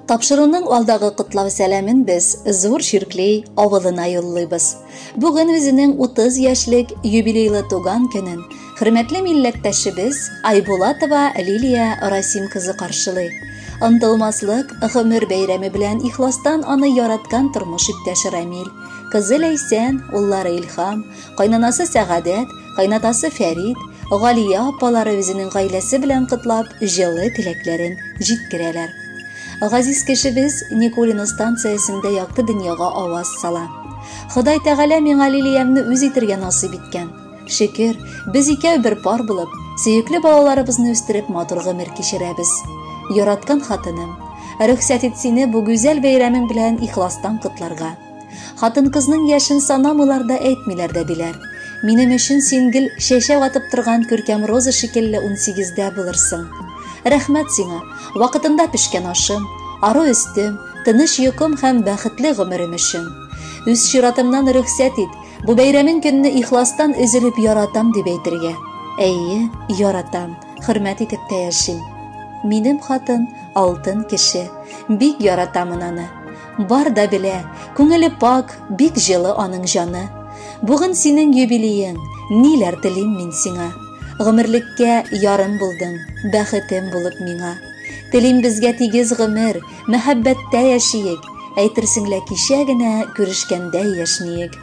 Тапшыруның алдагы котлау сәламен біз Зур Ширклей авылына юллыйбыз. Бүген үзенең 30 яшьлек юбилейлы туган көнен хөрмәтле милләттәшебез Айбулатова Лилия Расим кызы каршылый. Ынтылмаслык гомер бәйрәме белән ихластан аны яраткан тормыш иптәше Рамил, кызы Ләйсән, уллары Илхам, кайнанасы Сәгадәт, кайнатасы Фәрид, Галия апалары үзенең гаиләсе белән котлап, җылы теләкләрен җиткерәләр. Газиз кешебез Никулина станциясендә якты дөньяга аваз сала. Ходай Тәгалә миңа Лилиямны үз итәргә насыйп иткән. Шөкер, без икәү бер пар булып, сөекле балаларыбызны үстереп матур гомер кичерәбез. Яраткан хатыным, рөхсәт ит сине бу гүзәл бәйрәмең белән ихластан котларга. Хатын-кызның яшен санамыйлар да әйтмиләр дә диләр. Минем өчен син гел чәчәк атып торган күркәм роза шикелле 18дә булырсың. Рәхмәт сиңа, вакытында пешкән ашым, ары өстем, тыныч йокым һәм бәхетле гомерем өчен. Үз чиратымнан рөхсәт ит, бу бәйрәмең көнне ихластан өзелеп яратам дип әйтергә. Әйе, яратам, хөрмәт итеп тә яшим. Минем хатын алтын кеше, бик яратамын аны. Бар да белә, күңеле пак, бик җылы аның җаны. Бүген синең юбилеең, ниләр телим мин сиңа. Гомерлеккә ярым булдың, бәхетем булып миңа. Телим безгә тигез гомер, мәхәббәттә яшиек, әйтерсең лә кичә генә күрешкәндә яшниек.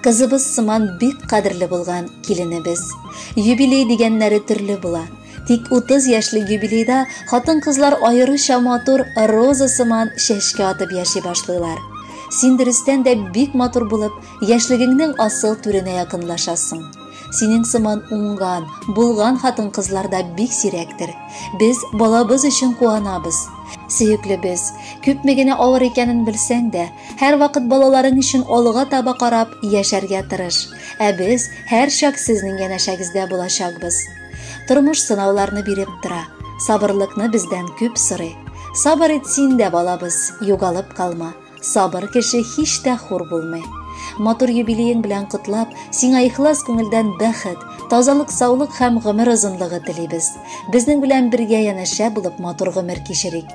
Кызыбыз сыман бик кадерле булган киленебез. Юбилей дигәннәре төрле була. Тик 30 яшьлек юбилейда хатын-кызлар аеруча матур роза сыман чәчкә атып яши башлыйлар. Син дөрестән дә бик матур булып, яшьлегеңнең асыл түренә якынлашасың. Синең сыман уңган, булган хатын-кызлар да бик сирәктер. Без балабыз өчен куанабыз. Сөеклебез, күпме генә авыр икәнен белсәң дә, һәр вакыт балаларың өчен алга таба карап яшәргә тырыш. Ә без һәр чак сезнең янәшәгездә булачакбыз. Тормыш сынауларны биреп тора. Сабырлыкны бездән күп сорый. Сабыр ит син дә балабыз, югалып калма. Сабыр кеше һич тә хур булмый. Матур юбилеең белән котлап, сиңа ихлас күңелдән бәхет, тазалык, саулык һәм гомер озынлыгы телибез. Безнең белән бергә янәшә булып матур гомер кичерик.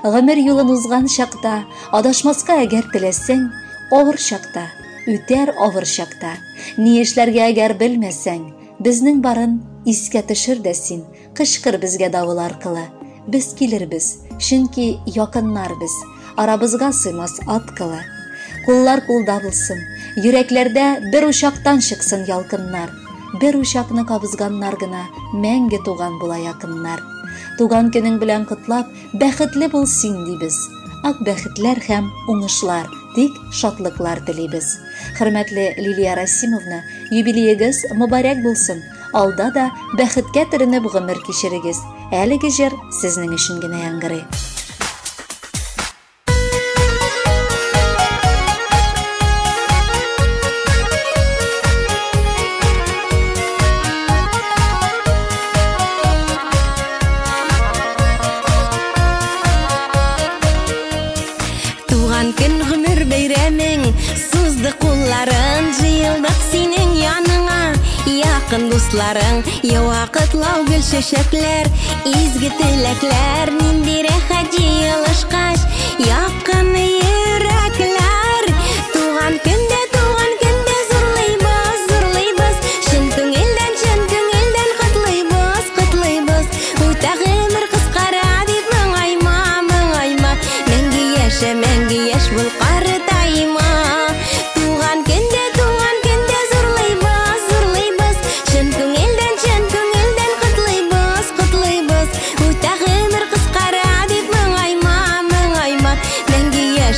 Гомер юлын узган чакта, адашмаска әгәр теләсәң, авыр чакта, үтәр авыр чакта. Ни эшләргә әгәр белмәсәң, безнең барын искә төшер дә син, кычкыр безгә давыл аркылы. Без килербез, чөнки якыннар без, арабызга сыймас аткылы. Куллар кулда булсын, йөрәкләрдә бер учактан чыксын ялкыннар. Бер учакны кабызганнар гына мәңге туган була якыннар. Туган көнең белән котлап, бәхетле бул син дибез. Ак бәхетләр һәм уңышлар, тик шатлыклар телибез. Хөрмәтле Лилия Расимовна, юбилеегез мөбарәк булсын. Алда да бәхеткә төренеп гомер кичерегез. Әлеге җыр сезнең өчен генә яңгырый. Дусларың, яуа кытлау гүл чәчәкләр, изге теләкләр, нинди рәхәт җыелышкач, якын йөрәкләр. Туган көндә зурлыйбыз, зурлыйбыз, чын күңелдән котлыйбыз, котлыйбыз. Үтә гомер кыскара дип моңайма, моңайма, мәңге яшь бул картайма. Туган көндә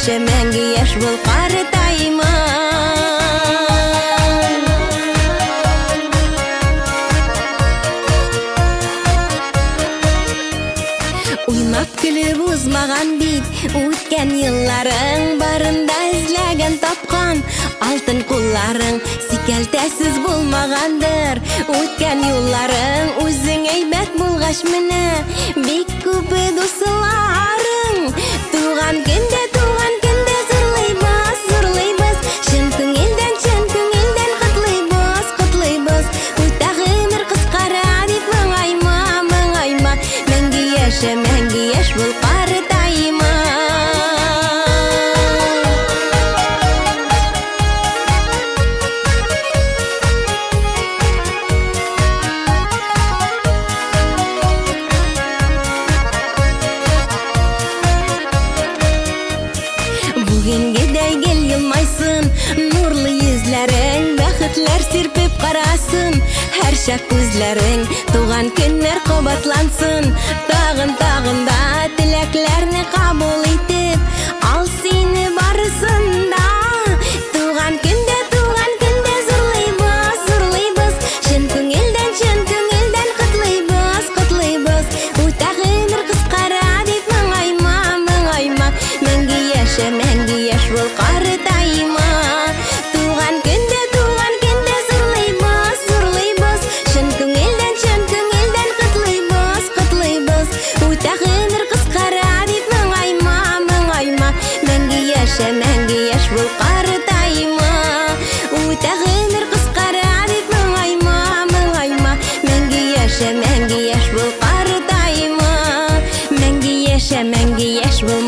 мәңге яшь бул картайма. Уйнап көлеп узмаган бит үткән елларың, барында эзләгән тапкан алтын кулларың, сикәлтәсез булмагандыр үткән юлларың. Үзең әйбәт булгач менә бик күп дусларың. Туган көндә зурлыйбыз, чын күңелдән котлыйбыз. Үтә гомер кыскара дип моңайма, моңайма, мәңге яшь бул картайма. yumuşak gözlerin, tuğan günler kabatlansın. Tağın da tileklerini kabul etip, al seni barısında. Tuğan günde zırlaybız, şen köngülden kutlaybız. Utağınır kızqara dip mıngayma, mengi yaş bol qarıtayma. Tuğan günde zırlaybız, şen köngülden kutlaybız. Utağınır kızqara dip mıngayma, mengi yaş bol qarıtayma. Utağınır kızqara dip mıngayma, mengi yaş bol qarıtayma. Mengi yaş bol